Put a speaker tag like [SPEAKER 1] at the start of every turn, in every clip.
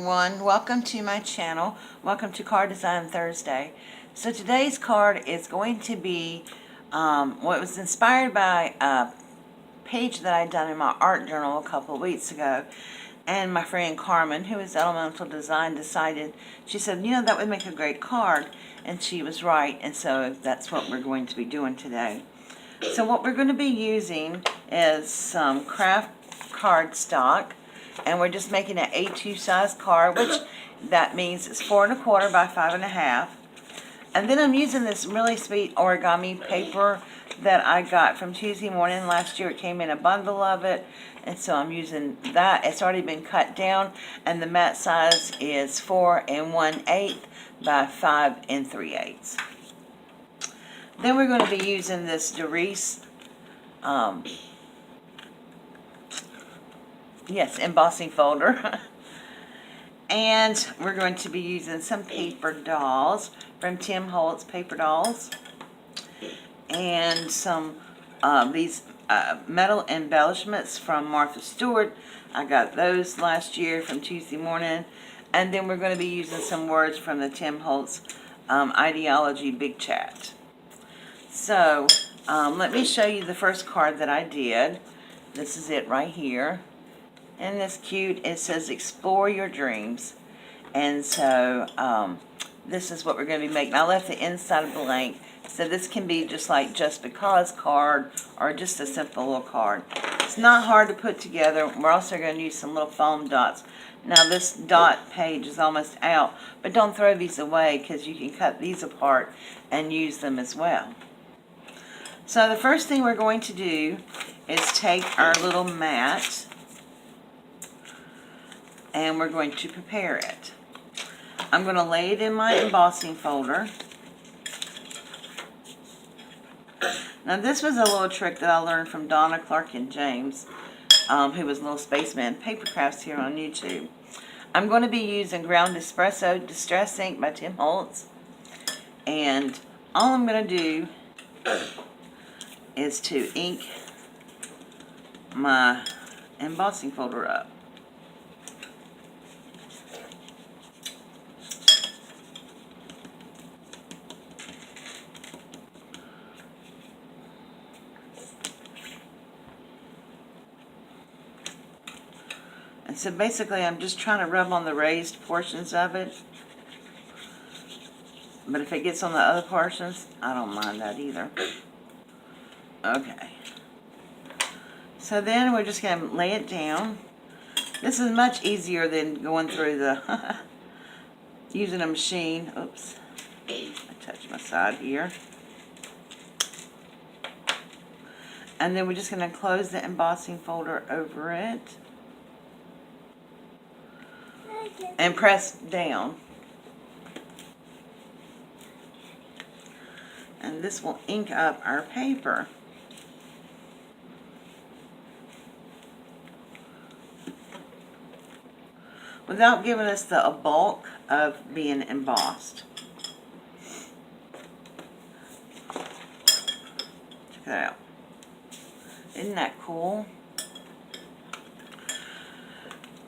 [SPEAKER 1] everyone, welcome to my channel. Welcome to Card Design Thursday. So today's card is going to be what was inspired by a page that I'd done in my art journal a couple of weeks ago, and my friend Carmen, who is Elemental Design, decided, she said, you know, that would make a great card, and she was right, and so that's what we're going to be doing today. So what we're going to be using is some craft cardstock, and we're just making an A2 size card, which that means it's 4 1/4 by 5 1/2. And then I'm using this really sweet origami paper that I got from Tuesday Morning last year. It came in a bundle of it, and so I'm using that. It's already been cut down, and the mat size is 4 1/8 by 5 3/8. Then we're going to be using this Doris embossing folder. And we're going to be using some paper dolls from Tim Holtz Paper Dolls. And some these metal embellishments from Martha Stewart. I got those last year from Tuesday Morning. And then we're going to be using some words from the Tim Holtz Ideology Big Chat. So let me show you the first card that I did. This is it right here. And this cute, it says explore your dreams. And so this is what we're going to be making. I left the inside blank, so this can be just like just because card or just a simple little card. It's not hard to put together. We're also going to use some little foam dots. Now this dot page is almost out, but don't throw these away because you can cut these apart and use them as well. So the first thing we're going to do is take our little mat, and we're going to prepare it. I'm going to lay it in my embossing folder. Now this was a little trick that I learned from Donna Clark and James, who was Little Spaceman Paper Crafts here on YouTube. I'm going to be using Ground Espresso Distress Ink by Tim Holtz. And all I'm going to do is to ink my embossing folder up. And so basically I'm just trying to rub on the raised portions of it. But if it gets on the other portions, I don't mind that either. Okay. So then we're just going to lay it down. This is much easier than going through the using a machine. Oops. I touched my side here. And then we're just going to close the embossing folder over it. And press down. And this will ink up our paper. Without giving us the bulk of being embossed. Check that out. Isn't that cool?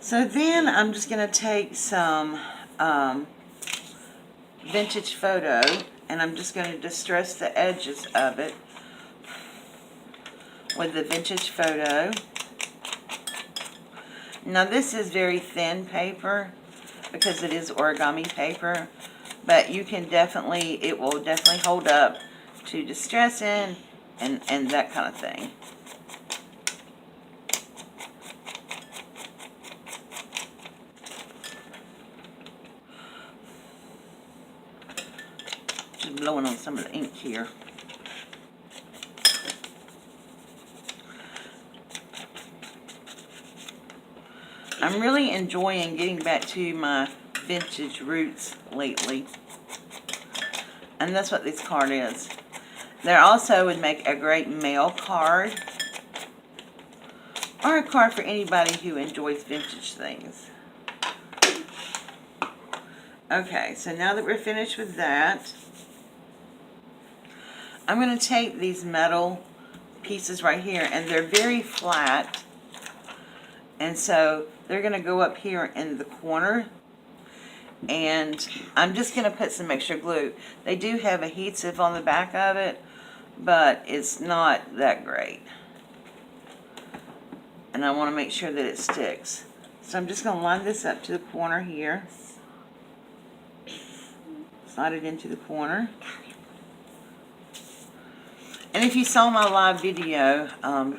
[SPEAKER 1] So then I'm just going to take some vintage photo, and I'm just going to distress the edges of it with the vintage photo. Now this is very thin paper because it is origami paper, but you can definitely, it will definitely hold up to distressing and that kind of thing. Just blowing on some of the ink here. I'm really enjoying getting back to my vintage roots lately. And that's what this card is. There also would make a great mail card. Or a card for anybody who enjoys vintage things. Okay, so now that we're finished with that, I'm going to take these metal pieces right here, and they're very flat. And so they're going to go up here in the corner And I'm just going to put some extra glue. They do have adhesive on the back of it, but it's not that great. And I want to make sure that it sticks. So I'm just going to line this up to the corner here. Slide it into the corner. And if you saw my live video,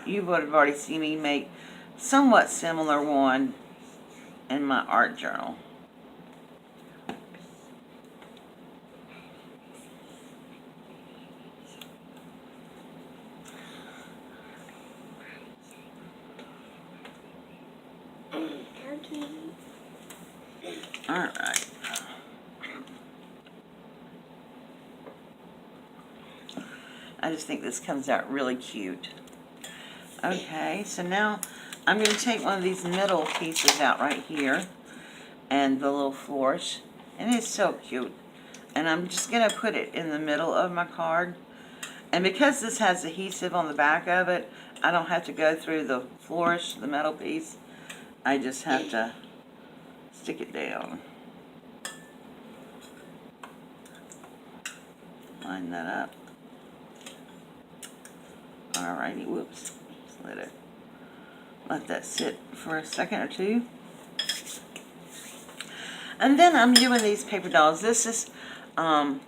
[SPEAKER 1] you would have already seen me make somewhat similar one in my art journal. Alright. I just think this comes out really cute. Okay, so now I'm going to take one of these middle pieces out right here and the little flourish, and it's so cute. And I'm just going to put it in the middle of my card. And because this has adhesive on the back of it, I don't have to go through the flourish, the metal piece. I just have to stick it down. Line that up. Alrighty, whoops. Let that sit for a second or two. And then I'm doing these paper dolls. This is, I'm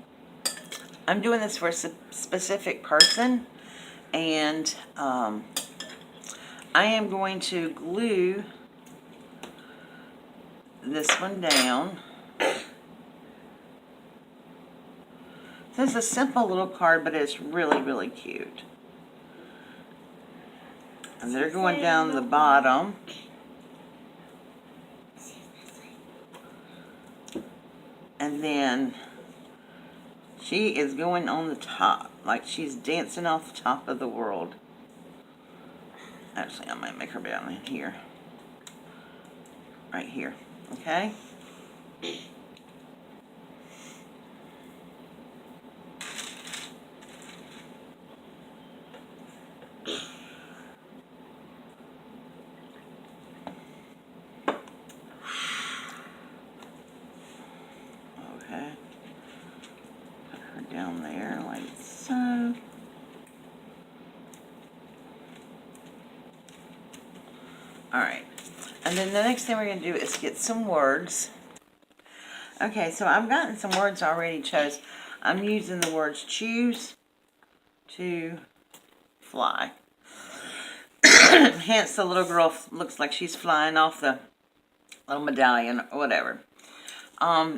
[SPEAKER 1] doing this for a specific person. And I am going to glue this one down. This is a simple little card, but it's really, really cute. And they're going down the bottom. And then she is going on the top, like she's dancing off the top of the world. Actually, I might make her down in here. Right here, okay? Down there like so. Alright, and then the next thing we're going to do is get some words. Okay, so I've gotten some words already chose. I'm using the words choose to fly. Hence the little girl looks like she's flying off the little medallion or whatever.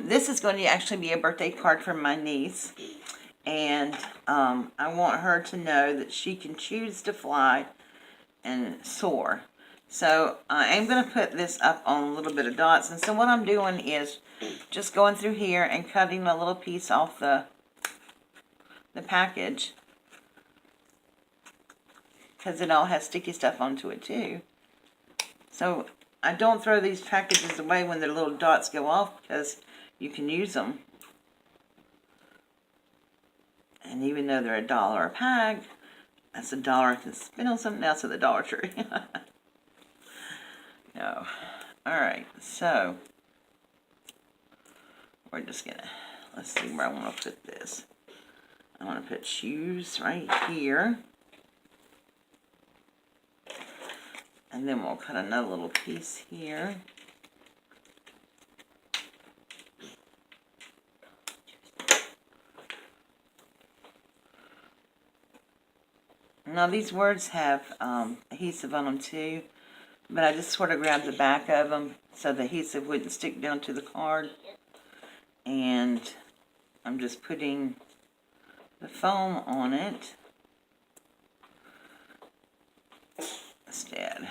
[SPEAKER 1] This is going to actually be a birthday card from my niece. And I want her to know that she can choose to fly and soar. So I am going to put this up on a little bit of dots. And so what I'm doing is just going through here and cutting a little piece off the package. Because it all has sticky stuff onto it too. So I don't throw these packages away when their little dots go off, because you can use them. And even though they're $1 a pack, that's $1 I can spend on something else at the Dollar Tree. No. Alright, so we're just gonna, let's see where I want to put this. I want to put shoes right here. And then we'll cut another little piece here. Now these words have adhesive on them too, but I just sort of grabbed the back of them so the adhesive wouldn't stick down to the card. And I'm just putting the foam on it instead.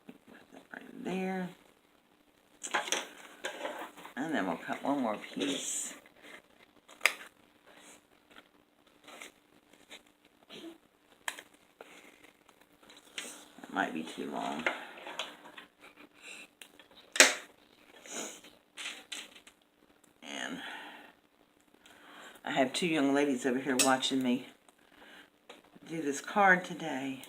[SPEAKER 1] Put that right there. And then we'll cut one more piece. Might be too long. And I have two young ladies over here watching me do this card today.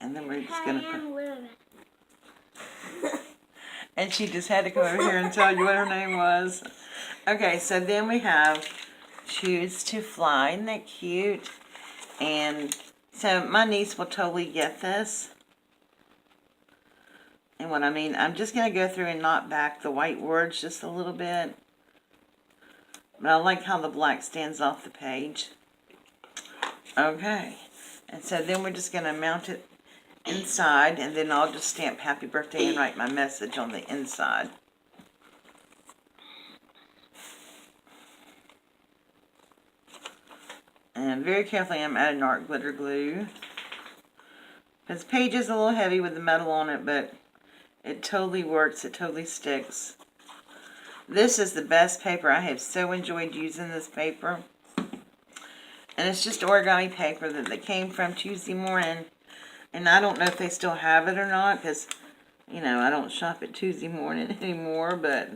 [SPEAKER 1] And then we're just going to put...
[SPEAKER 2] Luna.
[SPEAKER 1] And she just had to come over here and tell you what her name was. Okay, so then we have Choose to Fly. Isn't that cute? And so my niece will totally get this. And what I mean, I'm just going to go through and knock back the white words just a little bit. But I like how the black stands off the page. Okay. And so then we're just going to mount it inside, and then I'll just stamp happy birthday and write my message on the inside. And very carefully I'm adding art glitter glue. This page is a little heavy with the metal on it, but it totally works. It totally sticks. This is the best paper. I have so enjoyed using this paper. And it's just origami paper that they came from Tuesday Morning. And I don't know if they still have it or not, because, you know, I don't shop at Tuesday Morning anymore, but,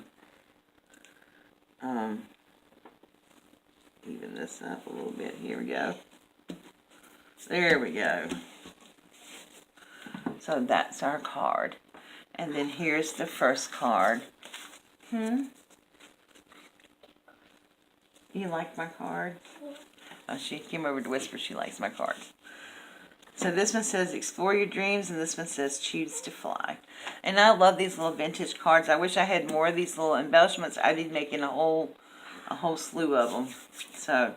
[SPEAKER 1] even this up a little bit. Here we go. There we go. So that's our card. And then here's the first card. You like my card? Oh, she came over to whisper she likes my cards. So this one says, explore your dreams, and this one says, choose to fly. And I love these little vintage cards. I wish I had more of these little embellishments. I'd be making a whole slew of them. So,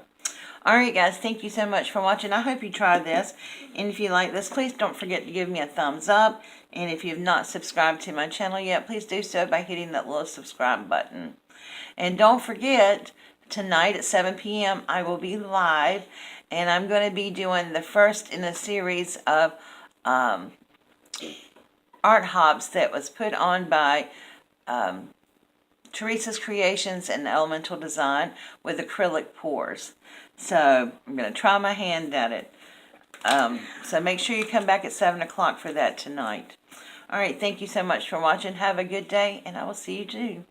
[SPEAKER 1] alright guys, thank you so much for watching. I hope you try this. And if you like this, please don't forget to give me a thumbs up. And if you have not subscribed to my channel yet, please do so by hitting that little subscribe button. And don't forget, tonight at 7 p.m. I will be live. And I'm going to be doing the first in a series of art hops that was put on by Teresa's Creations and Elemental Design with acrylic pours. So I'm going to try my hand at it. So make sure you come back at 7 o'clock for that tonight. Alright, thank you so much for watching. Have a good day, and I will see you soon.